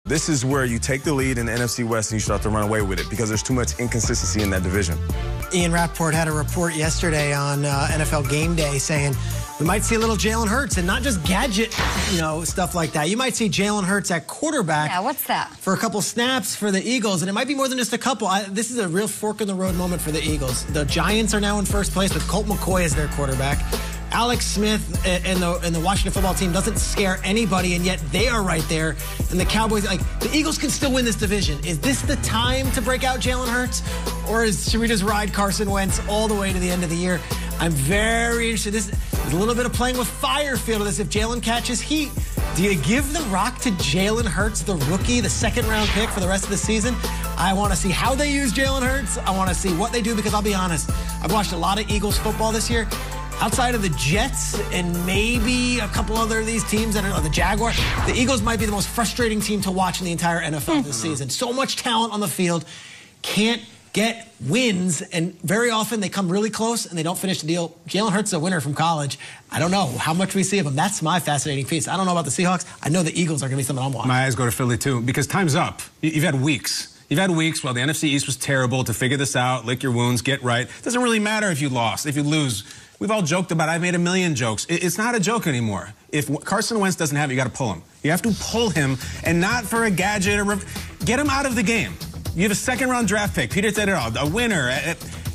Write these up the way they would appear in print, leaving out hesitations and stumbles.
This is where you take the lead in the NFC West and you start to run away with it because there's too much inconsistency in that division. Ian Rappaport had a report yesterday on NFL Game Day saying we might see a little Jalen Hurts and not just gadget, stuff like that. You might see Jalen Hurts at quarterback. Yeah, what's that? For a couple snaps for the Eagles, and it might be more than just a couple. This is a real fork in the road moment for the Eagles. The Giants are now in first place with Colt McCoy as their quarterback. Alex Smith and the Washington football team doesn't scare anybody, and yet they are right there. And the Cowboys, the Eagles can still win this division. Is this the time to break out Jalen Hurts? Or should we just ride Carson Wentz all the way to the end of the year? I'm very interested. There's a little bit of playing with fire feel to this. If Jalen catches heat, do you give the rock to Jalen Hurts, the rookie, the second-round pick for the rest of the season? I want to see how they use Jalen Hurts. I want to see what they do because I'll be honest, I've watched a lot of Eagles football this year. Outside of the Jets and maybe a couple other of these teams that are the Jaguars, the Eagles might be the most frustrating team to watch in the entire NFL this season. So much talent on the field, can't get wins, and very often they come really close and they don't finish the deal. Jalen Hurts is a winner from college. I don't know how much we see of him. That's my fascinating piece. I don't know about the Seahawks. I know the Eagles are going to be something I'm watching. My eyes go to Philly, too, because time's up. You've had weeks. You've had weeks while the NFC East was terrible to figure this out, lick your wounds, get right. It doesn't really matter if you lost, if you lose. We've all joked about it. I've made a million jokes. It's not a joke anymore. If Carson Wentz doesn't have it, you got to pull him. You have to pull him, and not for a gadget or get him out of the game. You have a second-round draft pick. Peter said it all, a winner.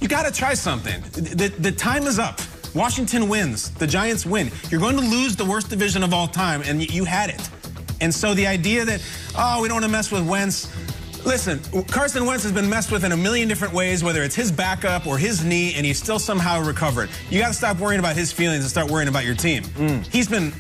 You got to try something. The time is up. Washington wins. The Giants win. You're going to lose the worst division of all time, and you had it. And so the idea that, we don't want to mess with Wentz. Listen, Carson Wentz has been messed with in a million different ways, whether it's his backup or his knee, and he's still somehow recovered. You got to stop worrying about his feelings and start worrying about your team. He's been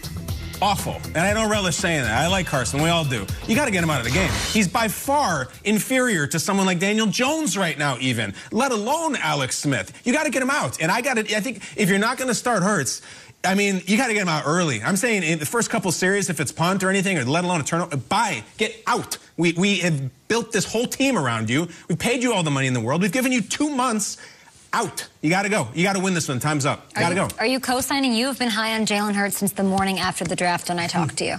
awful, and I don't relish saying that. I like Carson. We all do. You got to get him out of the game. He's by far inferior to someone like Daniel Jones right now, even, let alone Alex Smith. You got to get him out. And I think if you're not going to start Hurts, I mean, you got to get him out early. I'm saying in the first couple series, if it's punt or anything, or let alone a turnover, get out. We have built this whole team around you. We paid you all the money in the world. We've given you 2 months out. You got to go. You got to win this one. Time's up. Got to go. Are you co-signing? You have been high on Jalen Hurts since the morning after the draft when I talked to you.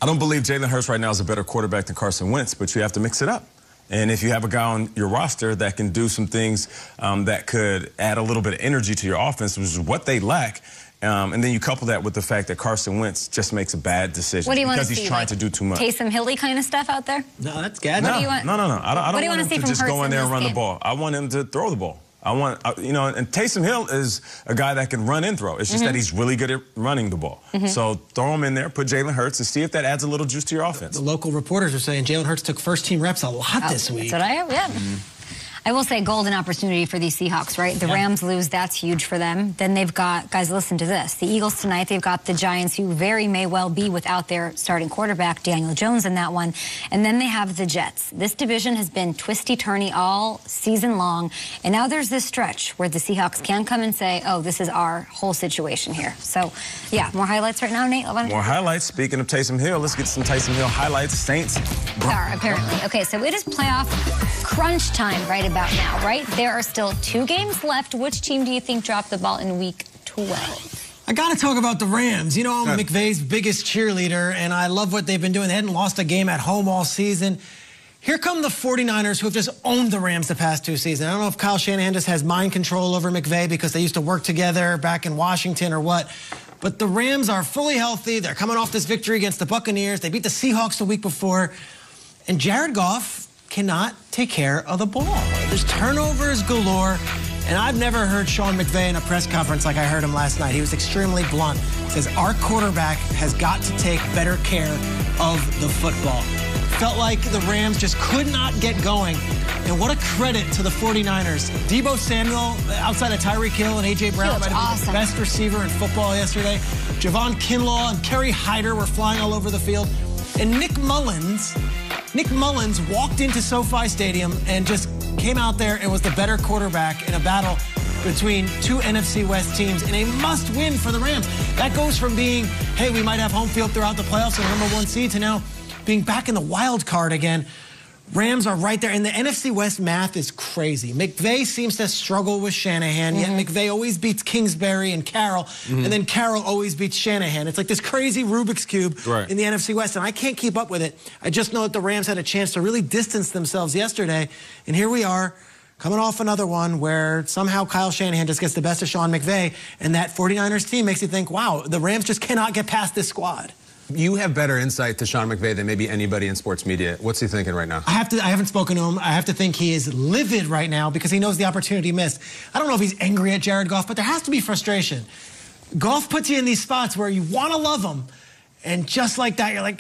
I don't believe Jalen Hurts right now is a better quarterback than Carson Wentz, but you have to mix it up. And if you have a guy on your roster that can do some things that could add a little bit of energy to your offense, which is what they lack, and then you couple that with the fact that Carson Wentz just makes a bad decision because he's trying to do too much. Taysom Hill-y kind of stuff out there? No, that's good. No. I don't want him to just go in there and run the ball. I want him to throw the ball. I want, and Taysom Hill is a guy that can run and throw. It's just that he's really good at running the ball. So throw him in there, put Jalen Hurts, and see if that adds a little juice to your offense. The local reporters are saying Jalen Hurts took first-team reps a lot this week. That's what I heard, yeah. I will say golden opportunity for these Seahawks, right? The Rams lose, that's huge for them. Then they've got, guys, listen to this. The Eagles tonight, they've got the Giants, who very may well be without their starting quarterback, Daniel Jones, in that one. And then they have the Jets. This division has been twisty-turny all season long. And now there's this stretch where the Seahawks can come and say, oh, this is our whole situation here. So, yeah, more highlights right now, Nate? More highlights. Speaking of Taysom Hill, let's get some Taysom Hill highlights. Saints. Apparently. Okay, so it is playoff crunch time right about now, right? There are still 2 games left. Which team do you think dropped the ball in week 12? I got to talk about the Rams. You know, I'm McVay's biggest cheerleader, and I love what they've been doing. They hadn't lost a game at home all season. Here come the 49ers, who have just owned the Rams the past 2 seasons. I don't know if Kyle Shanahan just has mind control over McVay because they used to work together back in Washington or what. But the Rams are fully healthy. They're coming off this victory against the Buccaneers. They beat the Seahawks the week before. And Jared Goff cannot take care of the ball. There's turnovers galore, and I've never heard Sean McVay in a press conference like I heard him last night. He was extremely blunt. He says, our quarterback has got to take better care of the football. Felt like the Rams just could not get going. And what a credit to the 49ers. Deebo Samuel, outside of Tyreek Hill and A.J. Brown, might have been the best receiver in football yesterday. Javon Kinlaw and Kerry Hyder were flying all over the field. And Nick Mullins walked into SoFi Stadium and just came out there and was the better quarterback in a battle between 2 NFC West teams in a must-win for the Rams. That goes from being, hey, we might have home field throughout the playoffs and #1 seed to now being back in the wild card again. Rams are right there, and the NFC West math is crazy. McVay seems to struggle with Shanahan, yet McVay always beats Kingsbury and Carroll, and then Carroll always beats Shanahan. It's like this crazy Rubik's Cube in the NFC West, and I can't keep up with it. I just know that the Rams had a chance to really distance themselves yesterday, and here we are, coming off another one where somehow Kyle Shanahan just gets the best of Sean McVay, and that 49ers team makes you think, wow, the Rams just cannot get past this squad. You have better insight to Sean McVay than maybe anybody in sports media. What's he thinking right now? I haven't spoken to him. I have to think he is livid right now because he knows the opportunity missed. I don't know if he's angry at Jared Goff, but there has to be frustration. Goff puts you in these spots where you want to love him, and just like that, you're like,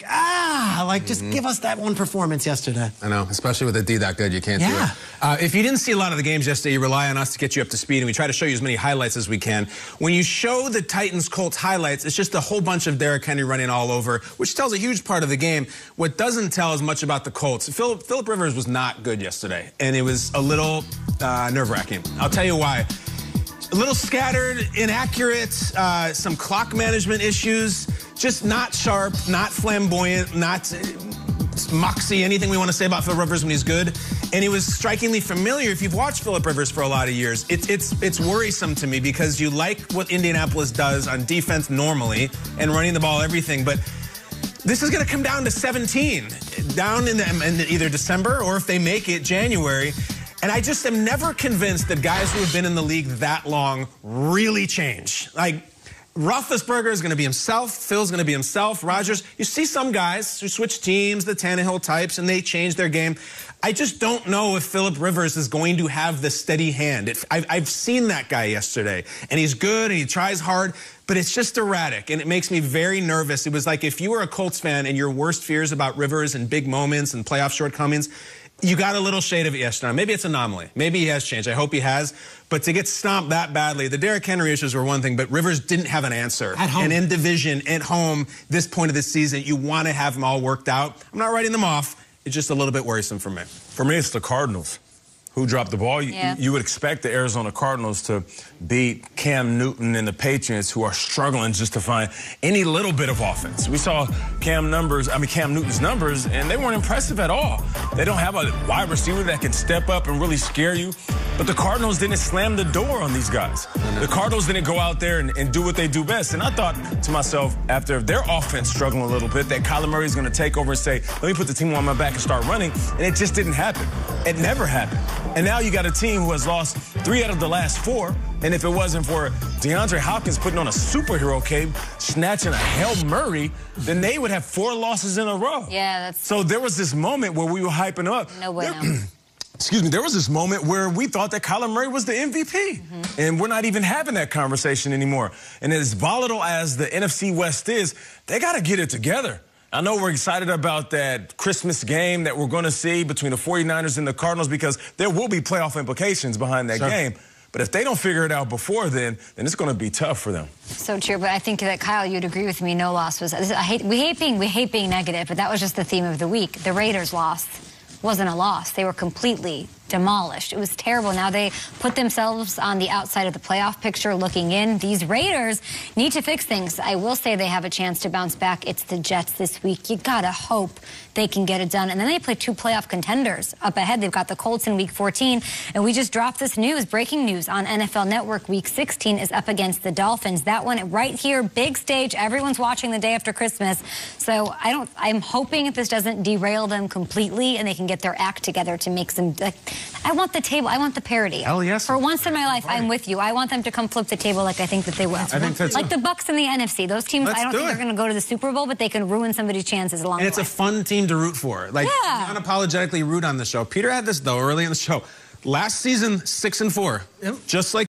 just give us that one performance yesterday. I know, especially with a D that good, you can't do it. If you didn't see a lot of the games yesterday, you rely on us to get you up to speed, and we try to show you as many highlights as we can. When you show the Titans-Colts highlights, it's just a whole bunch of Derrick Henry running all over, which tells a huge part of the game. What doesn't tell as much about the Colts, Phillip Rivers was not good yesterday, and it was a little nerve-wracking. I'll tell you why. A little scattered, inaccurate, some clock management issues, just not sharp, not flamboyant, not moxie, anything we want to say about Phillip Rivers when he's good. And he was strikingly familiar. If you've watched Phillip Rivers for a lot of years, it's worrisome to me because you like what Indianapolis does on defense normally and running the ball, everything. But this is going to come down to 17, down in either December or if they make it, January. And I just am never convinced that guys who have been in the league that long really change. Like, Roethlisberger is going to be himself. Phil's going to be himself. Rodgers. You see some guys who switch teams, the Tannehill types, and they change their game. I just don't know if Phillip Rivers is going to have the steady hand. I've seen that guy yesterday, and he's good, and he tries hard, but it's just erratic, and it makes me very nervous. It was like if you were a Colts fan and your worst fears about Rivers and big moments and playoff shortcomings, you got a little shade of it yesterday. Maybe it's an anomaly. Maybe he has changed. I hope he has. But to get stomped that badly, the Derrick Henry issues were one thing, but Rivers didn't have an answer. At home. And in division, at home, this point of the season, you want to have them all worked out. I'm not writing them off. It's just a little bit worrisome for me. For me, it's the Cardinals who dropped the ball. You would expect the Arizona Cardinals to beat Cam Newton and the Patriots, who are struggling just to find any little bit of offense. We saw Cam Newton's numbers, and they weren't impressive at all. They don't have a wide receiver that can step up and really scare you. But the Cardinals didn't slam the door on these guys. The Cardinals didn't go out there and do what they do best. And I thought to myself, after their offense struggling a little bit, that Kyler Murray is going to take over and say, let me put the team on my back and start running. And it just didn't happen. It never happened. And now you got a team who has lost 3 out of the last 4. And if it wasn't for DeAndre Hopkins putting on a superhero cape, snatching a Hail Murray, then they would have 4 losses in a row. Yeah, that's... So there was this moment where we were hyping up. No bueno. Excuse me, there was this moment where we thought that Kyler Murray was the MVP. And we're not even having that conversation anymore. And as volatile as the NFC West is, they got to get it together. I know we're excited about that Christmas game that we're going to see between the 49ers and the Cardinals because there will be playoff implications behind that game. But if they don't figure it out before then it's going to be tough for them. So true, but I think that, Kyle, you'd agree with me, no loss was... We hate being negative, but that was just the theme of the week. The Raiders lost wasn't a loss. They were completely demolished. It was terrible. Now they put themselves on the outside of the playoff picture looking in. These Raiders need to fix things. I will say they have a chance to bounce back. It's the Jets this week. You gotta hope they can get it done. And then they play 2 playoff contenders up ahead. They've got the Colts in Week 14. And we just dropped this news, breaking news on NFL Network. Week 16 is up against the Dolphins. That one right here, big stage. Everyone's watching the day after Christmas. So I'm hoping this doesn't derail them completely and they can get their act together to make some... I want the table. I want the parity. Hell yes. For once in my life, I'm with you. I want them to come flip the table like I think that they will. I think that's like the Bucs in the NFC. Those teams, I don't think they're going to go to the Super Bowl, but they can ruin somebody's chances along the way. And it's a fun team to root for. Like, unapologetically root on the show. Peter had this, though, early in the show. Last season, 6-4. Just like